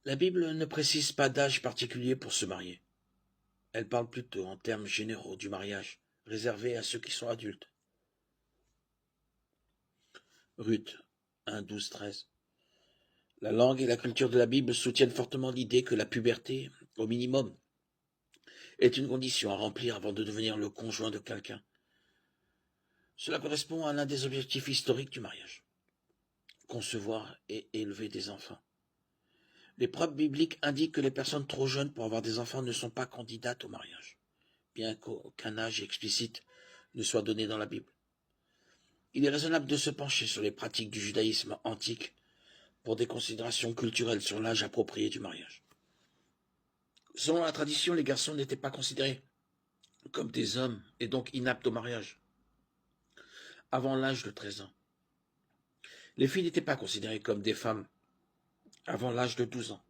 La Bible ne précise pas d'âge particulier pour se marier. Elle parle plutôt en termes généraux du mariage, réservé à ceux qui sont adultes. Ruth 1, 12, 13. La langue et la culture de la Bible soutiennent fortement l'idée que la puberté, au minimum, est une condition à remplir avant de devenir le conjoint de quelqu'un. Cela correspond à l'un des objectifs historiques du mariage: concevoir et élever des enfants. Les preuves bibliques indiquent que les personnes trop jeunes pour avoir des enfants ne sont pas candidates au mariage, bien qu'aucun âge explicite ne soit donné dans la Bible. Il est raisonnable de se pencher sur les pratiques du judaïsme antique pour des considérations culturelles sur l'âge approprié du mariage. Selon la tradition, les garçons n'étaient pas considérés comme des hommes et donc inaptes au mariage avant l'âge de 13 ans. Les filles n'étaient pas considérées comme des femmes avant l'âge de 12 ans.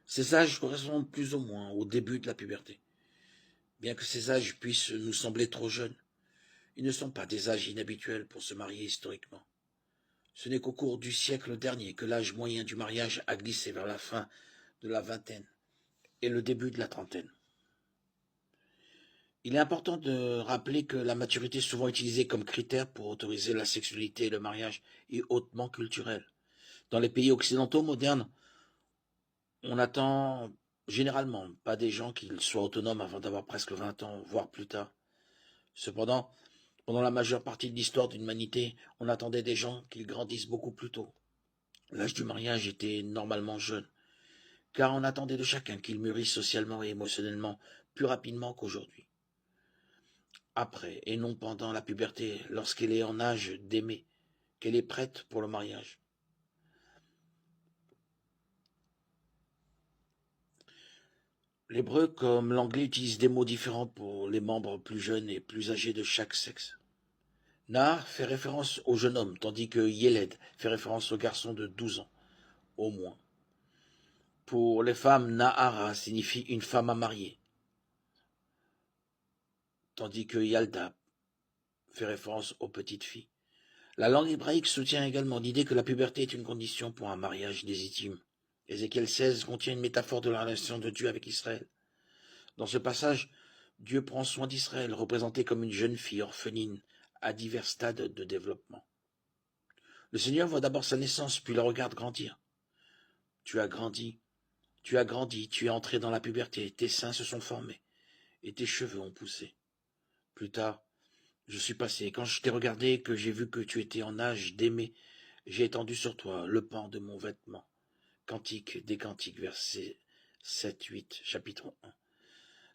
Ces âges correspondent plus ou moins au début de la puberté. Bien que ces âges puissent nous sembler trop jeunes, ils ne sont pas des âges inhabituels pour se marier historiquement. Ce n'est qu'au cours du siècle dernier que l'âge moyen du mariage a glissé vers la fin de la vingtaine et le début de la trentaine. Il est important de rappeler que la maturité est souvent utilisée comme critère pour autoriser la sexualité et le mariage est hautement culturel. Dans les pays occidentaux modernes, on n'attend généralement pas des gens qu'ils soient autonomes avant d'avoir presque 20 ans, voire plus tard. Cependant, pendant la majeure partie de l'histoire de l'humanité, on attendait des gens qu'ils grandissent beaucoup plus tôt. L'âge du mariage était normalement jeune, car on attendait de chacun qu'il mûrisse socialement et émotionnellement plus rapidement qu'aujourd'hui. Après, et non pendant la puberté, lorsqu'elle est en âge d'aimer, qu'elle est prête pour le mariage. L'hébreu comme l'anglais utilisent des mots différents pour les membres plus jeunes et plus âgés de chaque sexe. Nar fait référence au jeune homme, tandis que Yeled fait référence au garçon de 12 ans, au moins. Pour les femmes, Nahara signifie une femme à marier, tandis que Yalda fait référence aux petites filles. La langue hébraïque soutient également l'idée que la puberté est une condition pour un mariage légitime. Ézéchiel 16 contient une métaphore de la relation de Dieu avec Israël. Dans ce passage, Dieu prend soin d'Israël, représenté comme une jeune fille orpheline à divers stades de développement. Le Seigneur voit d'abord sa naissance, puis la regarde grandir. Tu as grandi, tu as grandi, tu es entré dans la puberté, tes seins se sont formés, et tes cheveux ont poussé. Plus tard, je suis passé, et quand je t'ai regardé et que j'ai vu que tu étais en âge d'aimer, j'ai étendu sur toi le pan de mon vêtement. Cantique des Cantiques, versets 7-8, chapitre 1.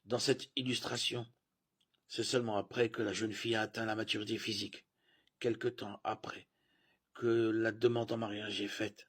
Dans cette illustration, c'est seulement après que la jeune fille a atteint la maturité physique, quelque temps après, que la demande en mariage est faite.